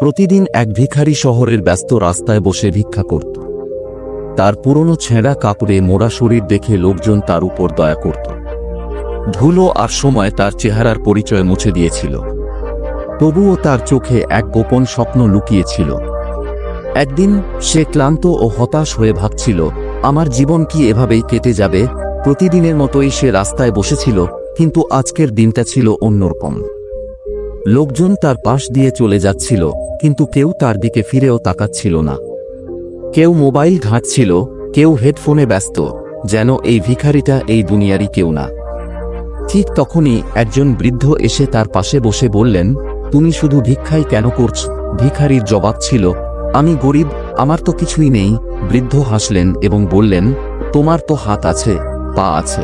প্রতিদিন এক ভিখারি শহরের ব্যস্ত রাস্তায় বসে ভিক্ষা করত। তার পুরনো ছেঁড়া কাপড়ে মোড়া শরীর দেখে লোকজন তার উপর দয়া করত। ধুলো আর সময় তার চেহারার পরিচয় মুছে দিয়েছিল, তবুও তার চোখে এক গোপন স্বপ্ন লুকিয়েছিল। একদিন সে ক্লান্ত ও হতাশ হয়ে ভাবছিল, আমার জীবন কি এভাবেই কেটে যাবে? প্রতিদিনের মতোই সে রাস্তায় বসেছিল, কিন্তু আজকের দিনটা ছিল অন্যরকম। লোকজন তার পাশ দিয়ে চলে যাচ্ছিল, কিন্তু কেউ তার দিকে ফিরেও তাকাচ্ছিল না। কেউ মোবাইল ঘাঁটছিল, কেউ হেডফোনে ব্যস্ত, যেন এই ভিখারিটা এই দুনিয়ারই কেউ না। ঠিক তখনই একজন বৃদ্ধ এসে তার পাশে বসে বললেন, তুমি শুধু ভিক্ষাই কেন করছ? ভিখারির জবাব ছিল, আমি গরিব, আমার তো কিছুই নেই। বৃদ্ধ হাসলেন এবং বললেন, তোমার তো হাত আছে, পা আছে,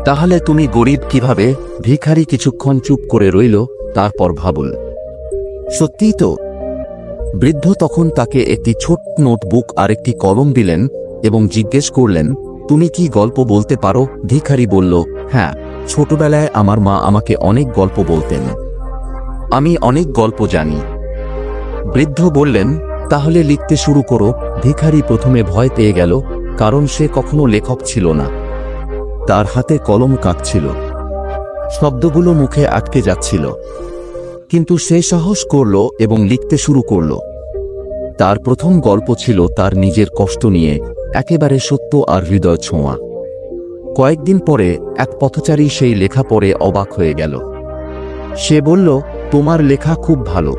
তাহলে তুমি গরিব কিভাবে? ভিখারি কিছুক্ষণ চুপ করে রইল, তারপর ভাবল, সত্যিই তো। বৃদ্ধ তখন তাকে একটি ছোট নোটবুক আর একটি কলম দিলেন এবং জিজ্ঞেস করলেন, তুমি কি গল্প বলতে পারো? ভিখারি বলল, হ্যাঁ, ছোটবেলায় আমার মা আমাকে অনেক গল্প বলতেন, আমি অনেক গল্প জানি। বৃদ্ধ বললেন, তাহলে লিখতে শুরু করো। ভিখারি প্রথমে ভয় পেয়ে গেল, কারণ সে কখনো লেখক ছিল না। তার হাতে কলম কাঁপছিল, শব্দগুলো মুখে আটকে যাচ্ছিল, কিন্তু সে সাহস করল এবং লিখতে শুরু করল। তার প্রথম গল্প ছিল তার নিজের কষ্ট নিয়ে, একেবারে সত্য আর হৃদয় ছোঁয়া। কয়েকদিন পরে এক পথচারী সেই লেখা পড়ে অবাক হয়ে গেল। সে বলল, তোমার লেখা খুব ভালো,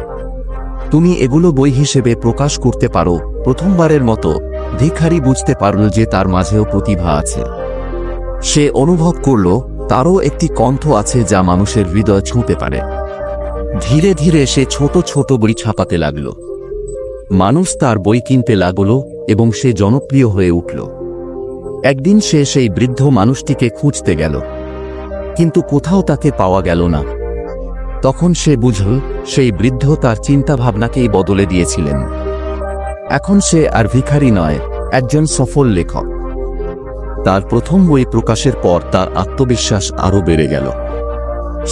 তুমি এগুলো বই হিসেবে প্রকাশ করতে পারো। প্রথমবারের মতো ভিখারি বুঝতে পারল যে তার মাঝেও প্রতিভা আছে। সে অনুভব করল তারও একটি কণ্ঠ আছে যা মানুষের হৃদয় ছুঁতে পারে। ধীরে ধীরে সে ছোট ছোট বই ছাপাতে লাগল। মানুষ তার বই কিনতে লাগল এবং সে জনপ্রিয় হয়ে উঠল। একদিন সে সেই বৃদ্ধ মানুষটিকে খুঁজতে গেল, কিন্তু কোথাও তাকে পাওয়া গেল না। তখন সে বুঝল সেই বৃদ্ধ তার চিন্তাভাবনাকেই বদলে দিয়েছিলেন। এখন সে আর ভিখারি নয়, একজন সফল লেখক। তার প্রথম বই প্রকাশের পর তার আত্মবিশ্বাস আরও বেড়ে গেল।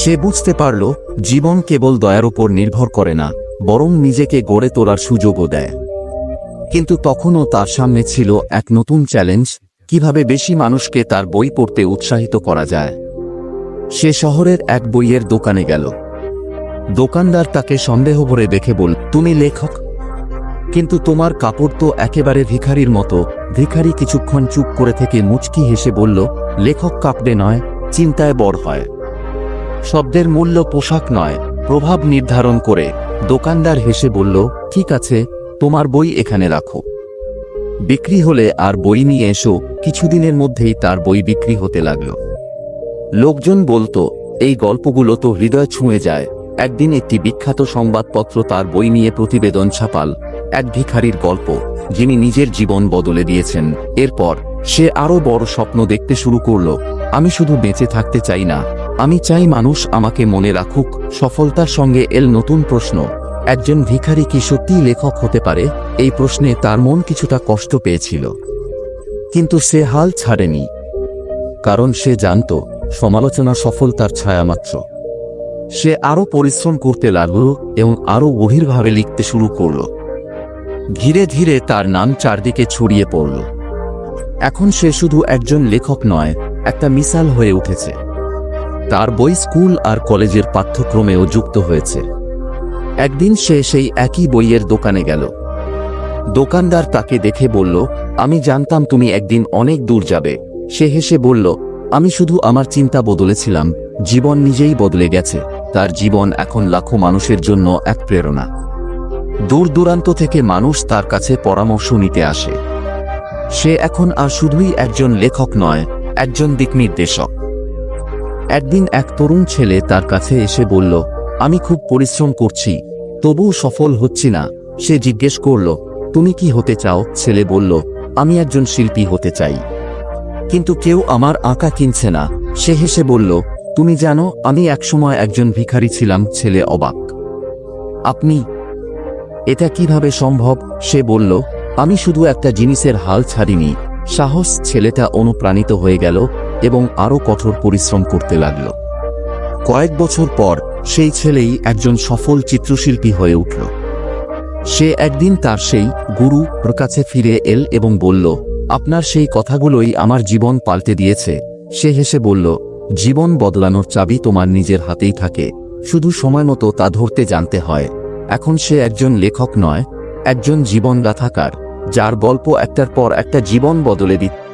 সে বুঝতে পারল জীবন কেবল দয়ার উপর নির্ভর করে না, বরং নিজেকে গড়ে তোলার সুযোগও দেয়। কিন্তু তখনও তার সামনে ছিল এক নতুন চ্যালেঞ্জ, কিভাবে বেশি মানুষকে তার বই পড়তে উৎসাহিত করা যায়। সে শহরের এক বইয়ের দোকানে গেল। দোকানদার তাকে সন্দেহভরে দেখে বলল, তুমি লেখক, কিন্তু তোমার কাপড় তো একেবারে ভিখারির মতো। ভিখারি কিছুক্ষণ চুপ করে থেকে মুচকি হেসে বলল, লেখক কাপড়ে নয়, চিন্তায় বড় হয়। শব্দের মূল্য পোশাক নয়, প্রভাব নির্ধারণ করে। দোকানদার হেসে বলল, ঠিক আছে, তোমার বই এখানে রাখো, বিক্রি হলে আর বই নিয়ে এসো। কিছুদিনের মধ্যেই তার বই বিক্রি হতে লাগল। লোকজন বলতো, এই গল্পগুলো তো হৃদয় ছুঁয়ে যায়। একদিন একটি বিখ্যাত সংবাদপত্র তার বই নিয়ে প্রতিবেদন ছাপাল, এক ভিখারির গল্প যিনি নিজের জীবন বদলে দিয়েছেন। এরপর সে আরো বড় স্বপ্ন দেখতে শুরু করল, আমি শুধু বেঁচে থাকতে চাই না, আমি চাই মানুষ আমাকে মনে রাখুক। সফলতার সঙ্গে এল নতুন প্রশ্ন, একজন ভিখারি কি সত্যিই লেখক হতে পারে? এই প্রশ্নে তার মন কিছুটা কষ্ট পেয়েছিল, কিন্তু সে হাল ছাড়েনি, কারণ সে জানত সমালোচনা সফলতার ছায়ামাত্র। সে আরো পরিশ্রম করতে লাগল এবং আরো গভীরভাবে লিখতে শুরু করল। ধীরে ধীরে তার নাম চারদিকে ছড়িয়ে পড়ল। এখন সে শুধু একজন লেখক নয়, একটা মিসাল হয়ে উঠেছে। তার বই স্কুল আর কলেজের পাঠ্যক্রমেও যুক্ত হয়েছে। একদিন সে সেই একই বইয়ের দোকানে গেল। দোকানদার তাকে দেখে বলল, আমি জানতাম তুমি একদিন অনেক দূর যাবে। সে হেসে বলল, আমি শুধু আমার চিন্তা বদলেছিলাম, জীবন নিজেই বদলে গেছে। তার জীবন এখন লাখো মানুষের জন্য এক প্রেরণা। দূর দূরান্ত থেকে মানুষ তার কাছে পরামর্শ নিতে আসে। সে এখন আর শুধুই একজন লেখক নয়, একজন দিকনির্দেশক। একদিন এক তরুণ ছেলে তার কাছে এসে বলল, আমি খুব পরিশ্রম করছি, তবুও সফল হচ্ছি না। সে জিজ্ঞেস করল, তুমি কি হতে চাও? ছেলে বলল, আমি একজন শিল্পী হতে চাই, কিন্তু কেউ আমার আঁকা কিনছে না। সে হেসে বলল, তুমি জানো আমি একসময় একজন ভিখারি ছিলাম। ছেলে অবাক, আপনি? এটা কিভাবে সম্ভব? সে বলল, আমি শুধু একটা জিনিসের হাল ছাড়িনি, সাহস। ছেলেটা অনুপ্রাণিত হয়ে গেল এবং আরো কঠোর পরিশ্রম করতে লাগল। কয়েক বছর পর সেই ছেলেই একজন সফল চিত্রশিল্পী হয়ে উঠল। সে একদিন তার সেই গুরুর কাছে ফিরে এল এবং বলল, আপনার সেই কথাগুলোই আমার জীবন পাল্টে দিয়েছে। সে হেসে বলল, জীবন বদলানোর চাবি তোমার নিজের হাতেই থাকে, শুধু সময় মতো তা ধরতে জানতে হয়। এখন সে একজন লেখক নয়, একজন জীবনগাথাকার, যার গল্প একটার পর একটা জীবন বদলে দিচ্ছে।